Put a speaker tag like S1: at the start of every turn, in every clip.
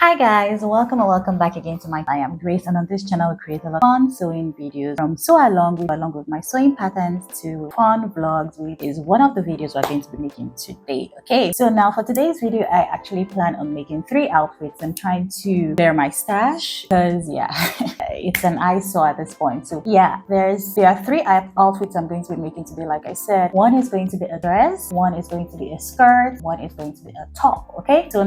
S1: Hi guys, welcome and welcome back again to I am Grace, and on this channel we create a lot of fun sewing videos from sew along with my sewing patterns to fun vlogs, which is one of the videos we're going to be making today. Okay, so now for today's video I actually plan on making 3 outfits. I'm trying to clear my stash because it's an eyesore at this point. So yeah, there are 3 outfits I'm going to be making today. Like I said, one is going to be a dress, one is going to be a skirt, one is going to be a top. Okay, so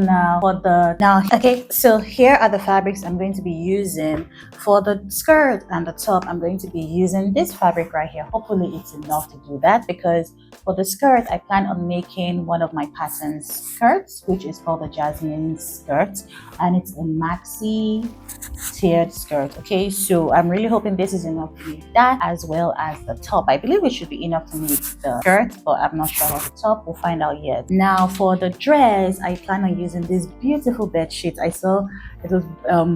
S1: so here are the fabrics I'm going to be using. For the skirt and the top, I'm going to be using this fabric right here. Hopefully it's enough to do that, because for the skirt I plan on making one of my pattern skirts, which is called the Jasmine skirt, and it's a maxi tiered skirt. Okay, so I'm really hoping this is enough to make that, as well as the top. I believe it should be enough to make the skirt, but I'm not sure about the top. We'll find out yet. Now for the dress, I plan on using this beautiful bed sheet. I saw it was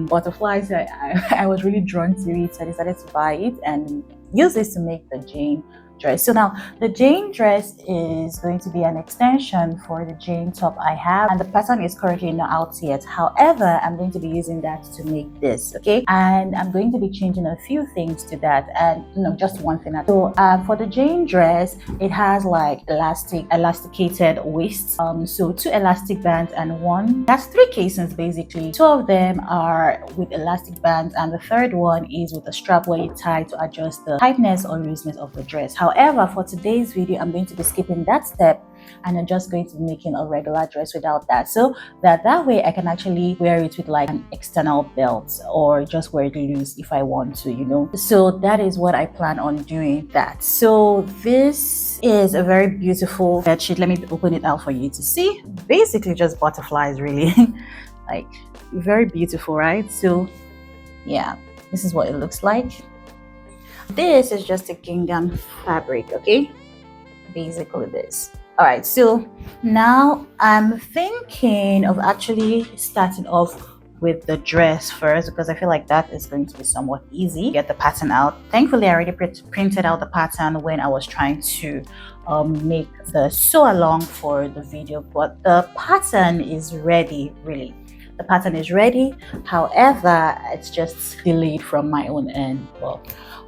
S1: butterflies. I was really drawn to it, so I decided to buy it and use this to make the Jane dress. So now the Jane dress is going to be an extension for the Jane top I have, and the pattern is currently not out yet. However, I'm going to be using that to make this. Okay, and I'm going to be changing a few things to that, and just one thing. So for the Jane dress, it has like elasticated waist, so 2 elastic bands and one, that's 3 casings basically. 2 of them are with elastic bands, and the third one is with a strap where you tie to adjust the tightness or looseness of the dress. However, for today's video, I'm going to be skipping that step, and I'm just going to be making a regular dress without that, so that way I can actually wear it with like an external belt, or just wear it loose if I want to, So that is what I plan on doing that. So this is a very beautiful bed sheet. Let me open it out for you to see. Basically just butterflies, really. Like, very beautiful, right? So yeah, this is what it looks like. This is just a gingham fabric, okay? Basically this. All right, so now I'm thinking of actually starting off with the dress first, because I feel like that is going to be somewhat easy. Get the pattern out. Thankfully I already printed out the pattern when I was trying to make the sew along for the video, but the pattern is ready. Really, the pattern is ready. However, it's just delayed from my own end. Well,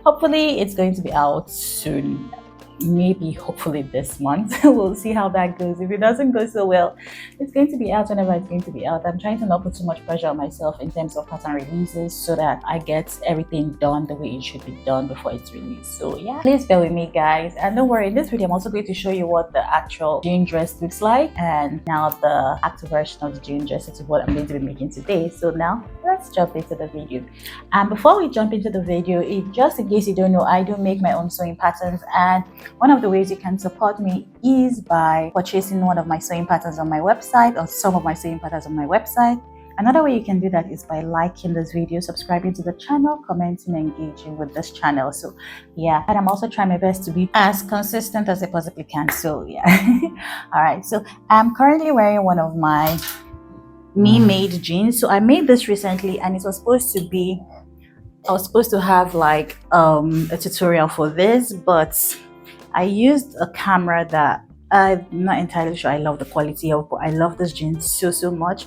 S1: hopefully it's going to be out soon. Maybe hopefully this month. We'll see how that goes. If it doesn't go so well, it's going to be out whenever it's going to be out. I'm trying to not put too much pressure on myself in terms of pattern releases, so that I get everything done the way it should be done before it's released. So yeah, please bear with me guys, and don't worry, in this video I'm also going to show you what the actual Jane dress looks like, and now the active version of the Jane dress is what I'm going to be making today. So now let's jump into the video. And before we jump into the video, just in case you don't know, I do make my own sewing patterns, and one of the ways you can support me is by purchasing one of my sewing patterns on my website, or some of my sewing patterns on my website. Another way you can do that is by liking this video, subscribing to the channel, commenting, engaging with this channel. So yeah, and I'm also trying my best to be as consistent as I possibly can. So yeah. All right, so I'm currently wearing one of my me-made jeans. So I made this recently, and it was supposed to be, I was supposed to have like a tutorial for this, but I used a camera that I'm not entirely sure I love the quality of, but I love this jeans so much.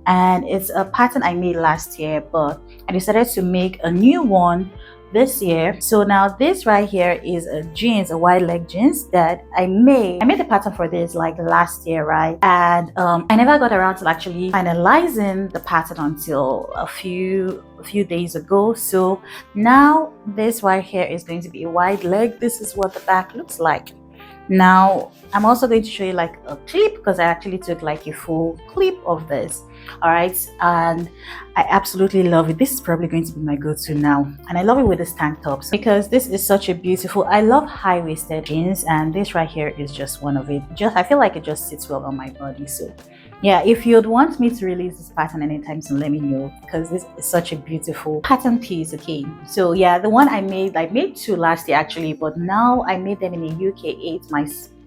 S1: And it's a pattern I made last year, but I decided to make a new one this year. So now this right here is a jeans, a wide leg jeans that I made the pattern for this like last year, right? And I never got around to actually finalizing the pattern until a few days ago. So now this right here is going to be a wide leg. This is what the back looks like. Now I'm also going to show you like a clip, because I actually took like a full clip of this. All right, and I absolutely love it. This is probably going to be my go-to now, and I love it with this tank tops, because this is such a beautiful, I love high-waisted jeans, and this right here is just one of it. I feel like it just sits well on my body. So yeah, if you'd want me to release this pattern anytime soon, let me know, because this is such a beautiful pattern piece. Okay, so yeah, the one I made 2 last year actually, but now I made them in a UK 8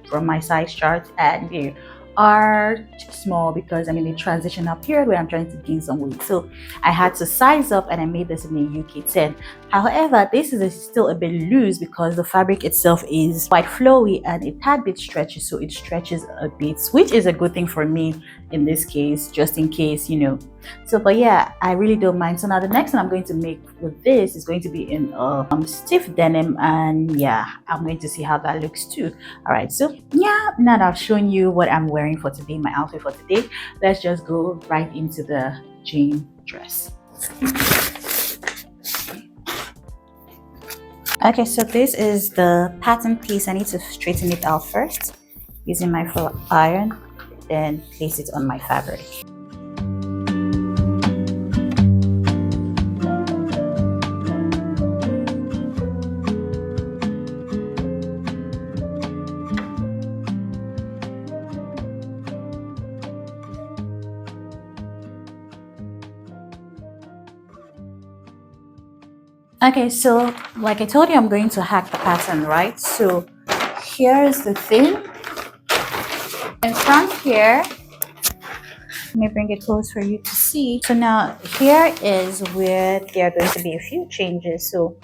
S1: from my size chart, and are too small because I'm in a transitional period where I'm trying to gain some weight. So I had to size up and I made this in a UK 10. However, this is still a bit loose because the fabric itself is quite flowy and a tad bit stretchy, so it stretches a bit, which is a good thing for me in this case, just in case, you know. So but yeah, I really don't mind. So now the next one I'm going to make with this is going to be in stiff denim, and yeah, I'm going to see how that looks too. All right, so yeah, now that I've shown you what I'm wearing for today, my outfit for today, let's just go right into the jean dress. Okay, so this is the pattern piece. I need to straighten it out first using my flat iron, then place it on my fabric. Okay, so like I told you, I'm going to hack the pattern, right? So here's the thing. In front here, let me bring it close for you to see. So now here is where there are going to be a few changes. So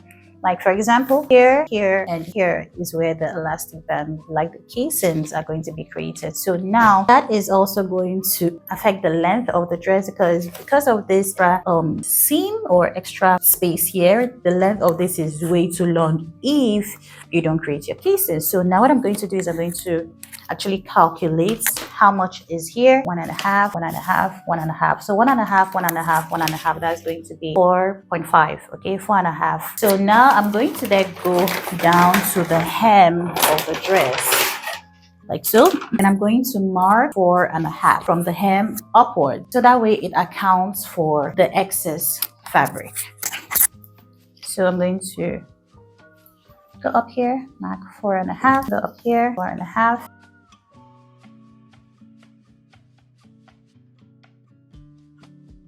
S1: like for example, here, and here is where the elastic band, like the casings, are going to be created. So now that is also going to affect the length of the dress because of this seam or extra space here. The length of this is way too long if you don't create your casings. So now what I'm going to do is I'm going to actually calculate how much is here. 1.5, 1.5, 1.5. So 1.5, 1.5, 1.5, that's going to be 4.5. Okay, 4.5. So now I'm going to then go down to the hem of the dress, like so, and I'm going to mark 4.5 from the hem upward, so that way it accounts for the excess fabric. So I'm going to go up here, mark 4.5, go up here, 4.5.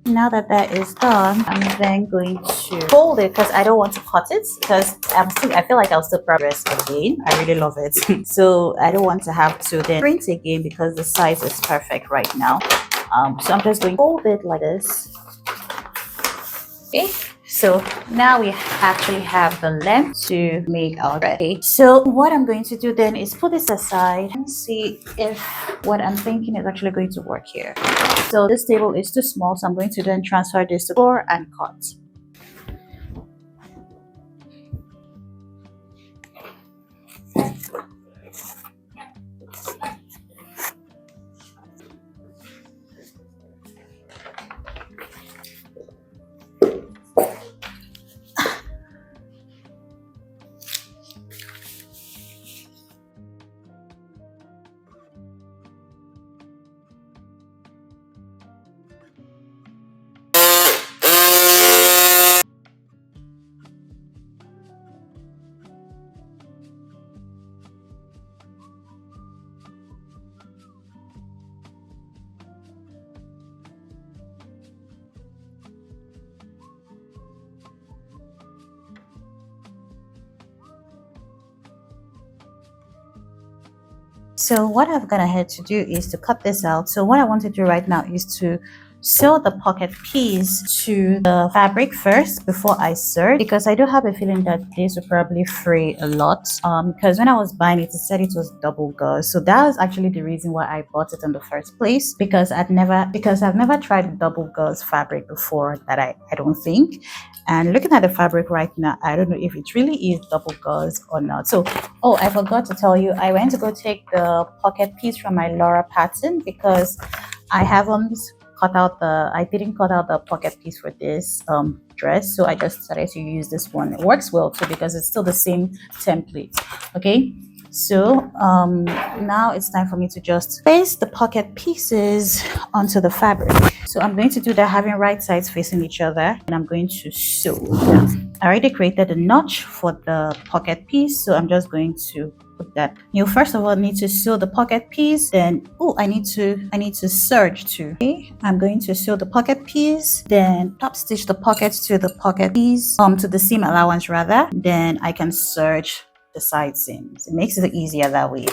S1: Now that that is done, I'm then going to fold it because I don't want to cut it because I feel like I'll still progress again. I really love it. So I don't want to have to then print again because the size is perfect right now. So I'm just going to fold it like this. Okay. So now we actually have the length to make our dress. Okay. So what I'm going to do then is put this aside and see if what I'm thinking is actually going to work here. So this table is too small, so I'm going to then transfer this to the floor and cut. So what I've gone ahead to do is to cut this out. So what I want to do right now is to sew the pocket piece to the fabric first before I serge, because I do have a feeling that this will probably fray a lot, because when I was buying it, it said it was double gauze. So that was actually the reason why I bought it in the first place, because I've never tried double gauze fabric before, that I don't think. And looking at the fabric right now, I don't know if it really is double gauze or not. So oh, I forgot to tell you, I went to go take the pocket piece from my Laura pattern because I didn't cut out the pocket piece for this dress, so I just decided to use this one. It works well too because it's still the same template. Okay, so now it's time for me to just place the pocket pieces onto the fabric. So I'm going to do that having right sides facing each other, and I'm going to sew. I already created a notch for the pocket piece, so I'm just going to put that. You first of all need to sew the pocket piece, then I need to serge too. Okay, I'm going to sew the pocket piece, then top stitch the pockets to the pocket piece, to the seam allowance rather, then I can serge the side seams. It makes it easier that way.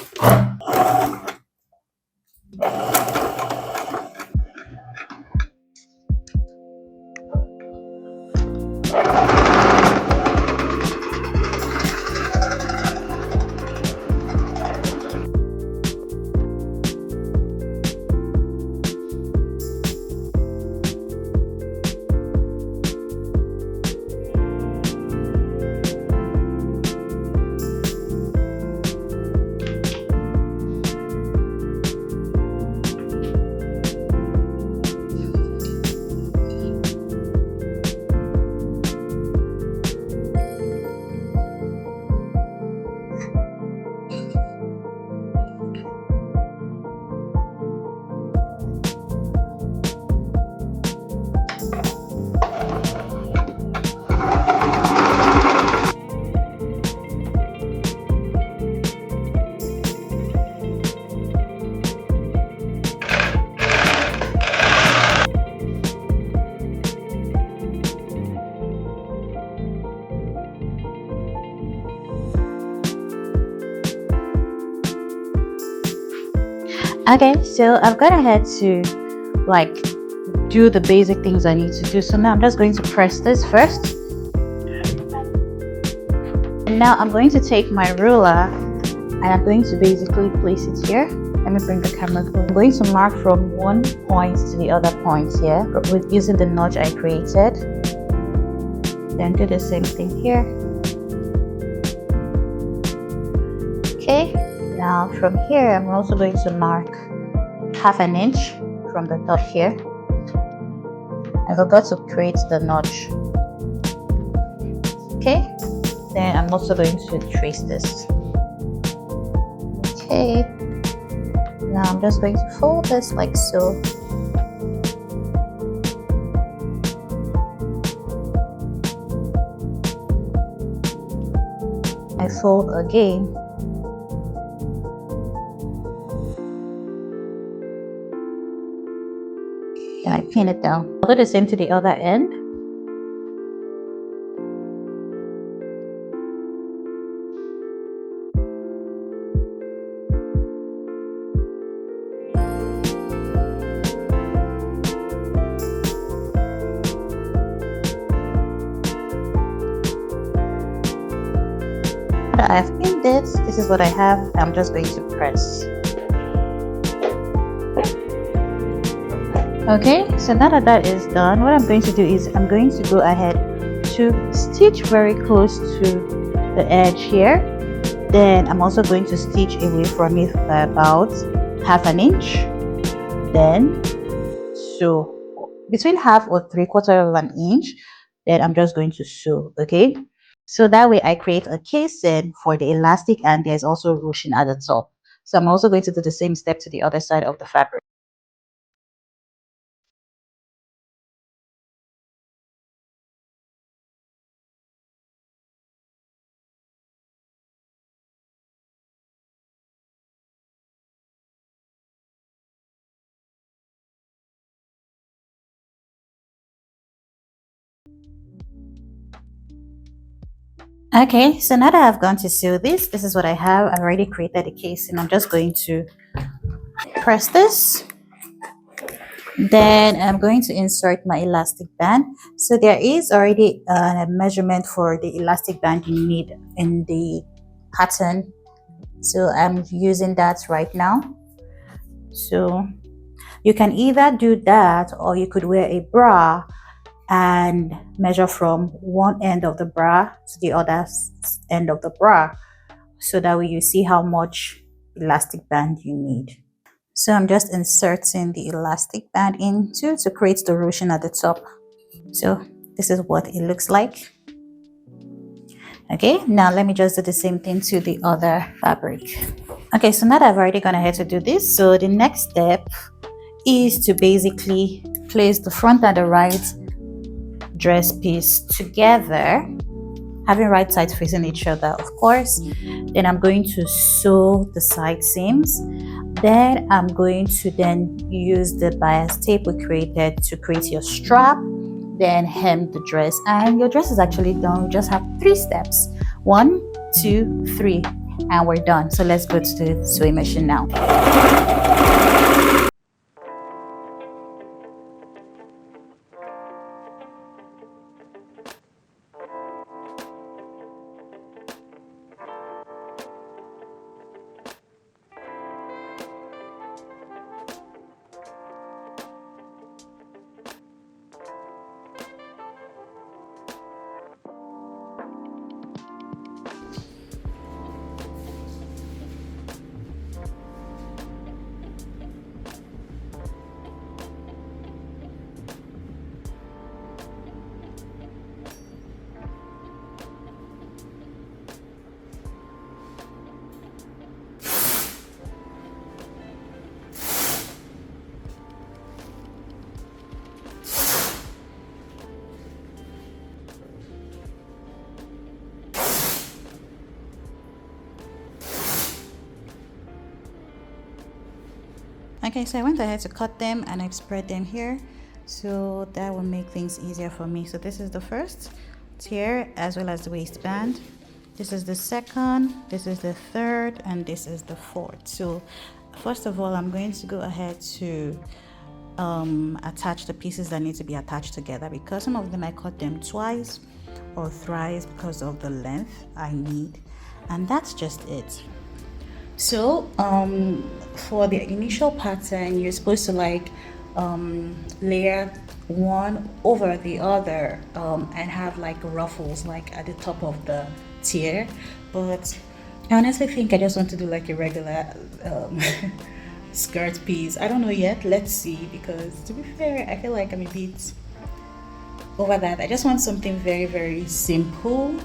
S1: Okay, so I've gone ahead to like do the basic things I need to do. So now I'm just going to press this first. And now I'm going to take my ruler and I'm going to basically place it here. Let me bring the camera close. I'm going to mark from one point to the other point here with using the notch I created. Then do the same thing here. Okay, now from here I'm also going to mark ½ inch from the top here. I forgot to create the notch. Okay, then I'm also going to trace this. Okay, now I'm just going to fold this like so. I fold again. Then I pin it down. I'll do the same to the other end. I've pinned this. This is what I have. I'm just going to press. Okay, so now that that is done, what I'm going to do is I'm going to go ahead to stitch very close to the edge here. Then I'm also going to stitch away from it by about ½ inch. Then sew between ½ or ¾ inch. Then I'm just going to sew. Okay, so that way I create a casing for the elastic, and there's also ruching at the top. So I'm also going to do the same step to the other side of the fabric. Okay, so now that I've gone to sew this is what I have. I've already created a casing. I'm just going to press this. Then I'm going to insert my elastic band. So there is already a measurement for the elastic band you need in the pattern. So I'm using that right now. So you can either do that, or you could wear a bra and measure from one end of the bra to the other end of the bra, so that way you see how much elastic band you need. So I'm just inserting the elastic band into to create the ruching at the top. So this is what it looks like. Okay, now let me just do the same thing to the other fabric. Okay, so now that I've already gone ahead to do this, so the next step is to basically place the front and the right dress piece together, having right sides facing each other, of course. Then I'm going to sew the side seams. Then I'm going to use the bias tape we created to create your strap, then hem the dress, and your dress is actually done. We just have 3 steps: 1, 2, 3, and we're done. So let's go to the sewing machine now. Okay, so I went ahead to cut them and I spread them here, so that will make things easier for me. So this is the first tier as well as the waistband. This is the second, this is the third, and this is the fourth. So first of all, I'm going to go ahead to attach the pieces that need to be attached together, because some of them I cut them twice or thrice because of the length I need, and that's just it. So for the initial pattern, you're supposed to like layer one over the other and have like ruffles like at the top of the tier, but I honestly think I just want to do like a regular skirt piece. I don't know yet, let's see, because to be fair I feel like I'm a bit over that. I just want something very, very simple.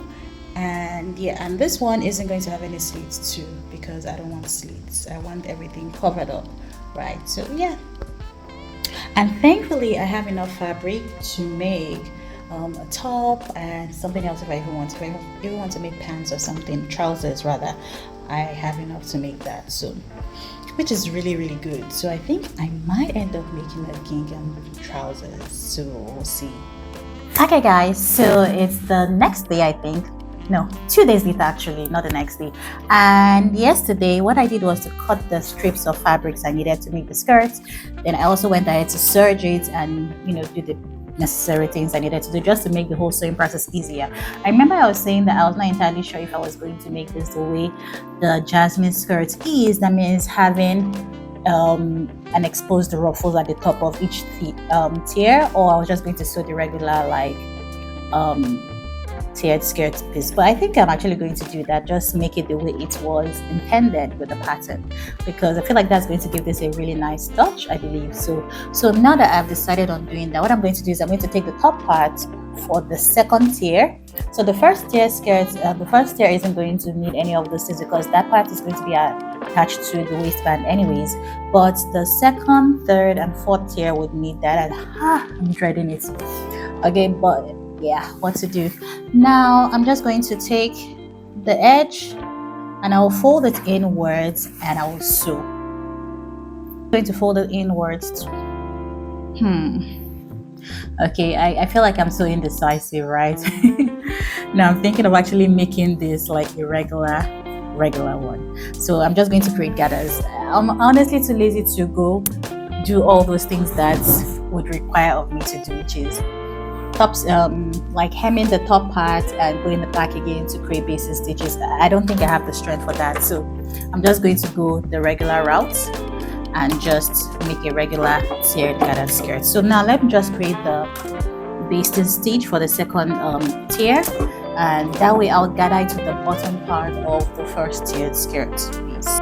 S1: And yeah, and this one isn't going to have any slits too, because I don't want slits. I want everything covered up, right? So yeah, and thankfully I have enough fabric to make a top and something else if I even want to. If I even want to make pants or something, trousers rather, I have enough to make that. So, which is really, really good. So I think I might end up making a gingham trousers. So we'll see. Okay guys, so it's the next day, I think. No, 2 days later actually, not the next day. And yesterday what I did was to cut the strips of fabrics I needed to make the skirts. Then I also went ahead to serge it and do the necessary things I needed to do just to make the whole sewing process easier. I remember I was saying that I was not entirely sure if I was going to make this the way the jasmine skirt is. That means having an exposed ruffles at the top of each tier, or I was just going to sew the regular like tiered skirt piece. But I think I'm actually going to do that, just make it the way it was intended with the pattern, because I feel like that's going to give this a really nice touch, I believe. So now that I've decided on doing that, what I'm going to do is I'm going to take the top part for the second tier. So the first tier skirts, the first tier isn't going to need any of those things because that part is going to be attached to the waistband anyways, but the second, third, and fourth tier would need that. And I'm dreading it. Okay, but yeah, what to do now? I'm just going to take the edge and I will fold it inwards and I will sew. I'm going to fold it inwards. Okay, I feel like I'm so indecisive, right? Now I'm thinking of actually making this like a regular one. So I'm just going to create gathers. I'm honestly too lazy to go do all those things that would require of me to do, which is tops, like hemming the top part and going the back again to create basic stitches. I don't think I have the strength for that, so I'm just going to go the regular route and just make a regular tiered gathered skirt. So now let me just create the basting stitch for the second tier, and that way I'll gather it to the bottom part of the first tiered skirt piece.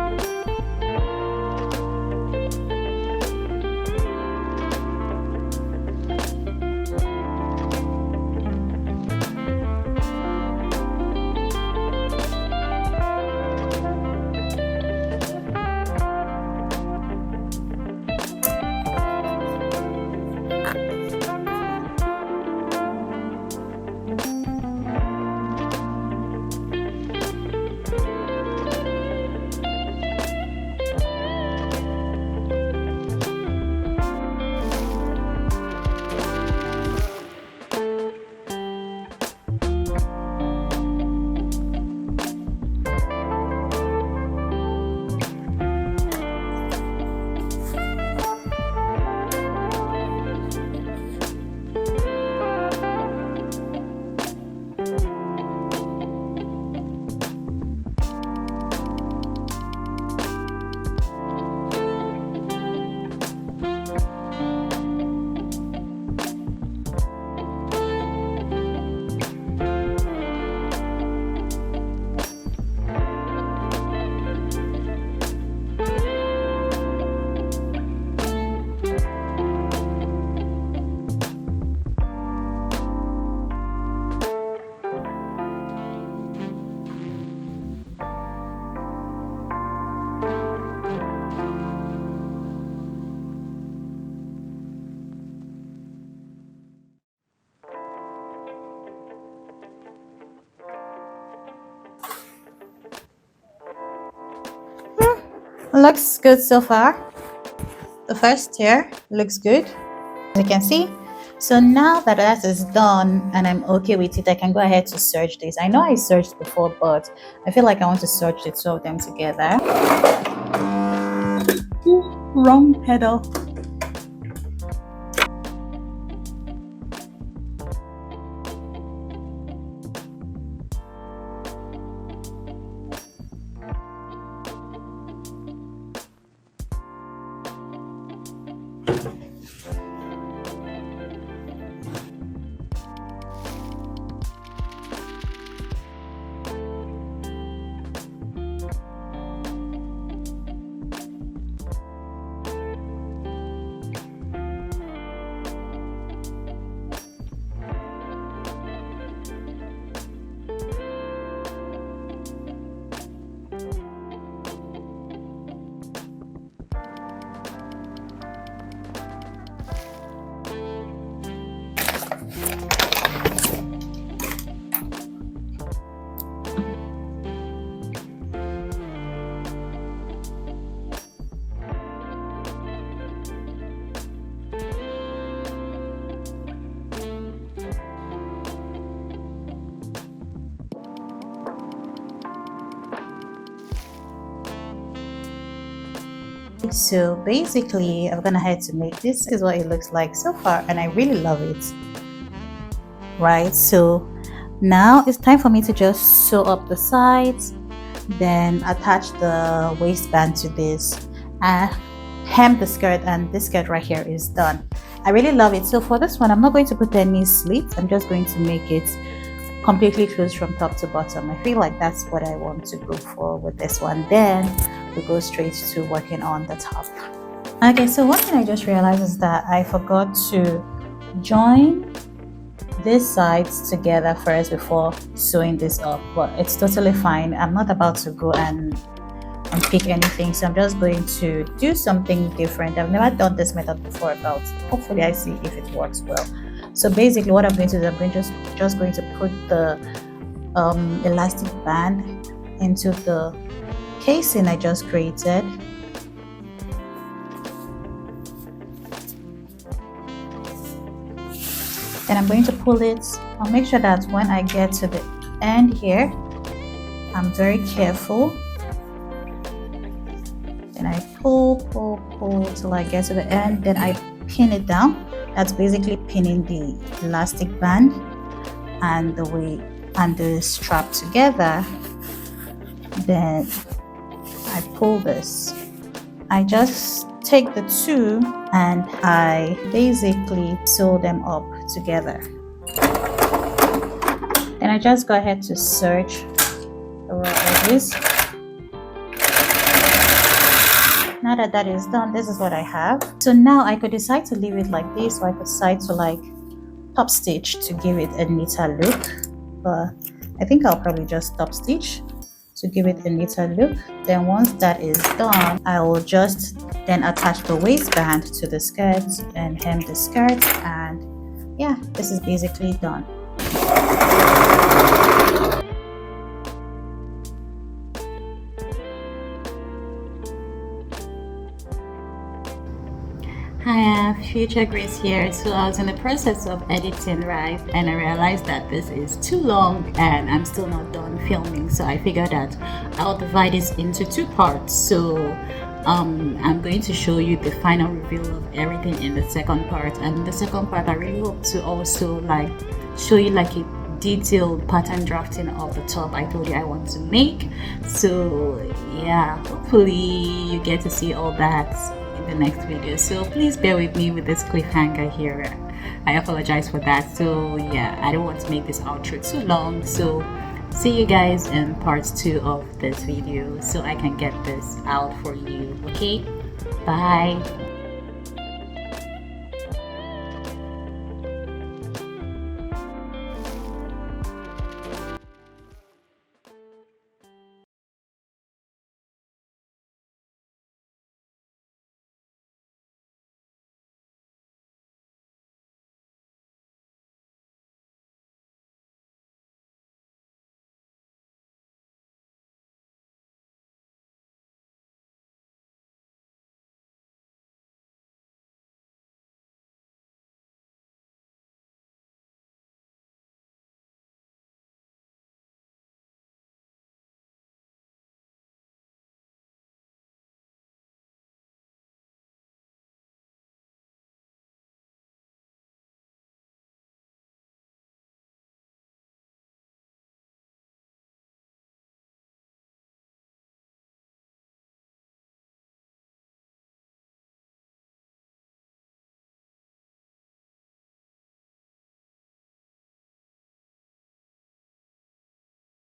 S1: Looks good so far. the first tier looks good, as you can see. So now that that is done and I'm okay with it, I can go ahead to serge this. I know I serged before, but I feel like I want to serge the two of them together. Ooh, wrong pedal. So basically I'm gonna head to make this. Is what it looks like so far, and I really love it. Right, so now it's time for me to just sew up the sides, then attach the waistband to this and hem the skirt, and this skirt right here is done. I really love it. So for this one, I'm not going to put any slits. I'm just going to make it completely closed from top to bottom. I feel like that's what I want to go for with this one. Then we go straight to working on the top. Okay, so one thing I just realized is that I forgot to join these sides together first before sewing this up, but it's totally fine. I'm not about to go and unpick anything, so I'm just going to do something different. I've never done this method before, but hopefully I see if it works well. So basically what I'm going to do is I'm just going to put the elastic band into the casing I just created. Then I'm going to pull it. I'll make sure that when I get to the end here, I'm very careful. Then I pull till I get to the end. Then I pin it down. That's basically pinning the elastic band and the strap together. Then I pull this. I just take the two and I basically sew them up together. Then I just go ahead to serge the raw edges. Now that that is done, this is what I have. So now I could decide to leave it like this, or I could decide to like top stitch to give it a neater look, but I think I'll probably just top stitch to give it a neater look. Then once that is done, I will just then attach the waistband to the skirt and hem the skirt, and yeah, this is basically done. Hi, Future Grace here. So I was in the process of editing, right, and I realized that this is too long and I'm still not done filming, so I figured that I'll divide this into two parts. So I'm going to show you the final reveal of everything in the second part, and in the second part I really hope to also like show you like a detailed pattern drafting of the top I told you I want to make. So yeah, hopefully you get to see all that the next video, so please bear with me with this cliffhanger here. I apologize for that. So yeah, I don't want to make this outro too long, so see you guys in part 2 of this video so I can get this out for you. Okay, bye.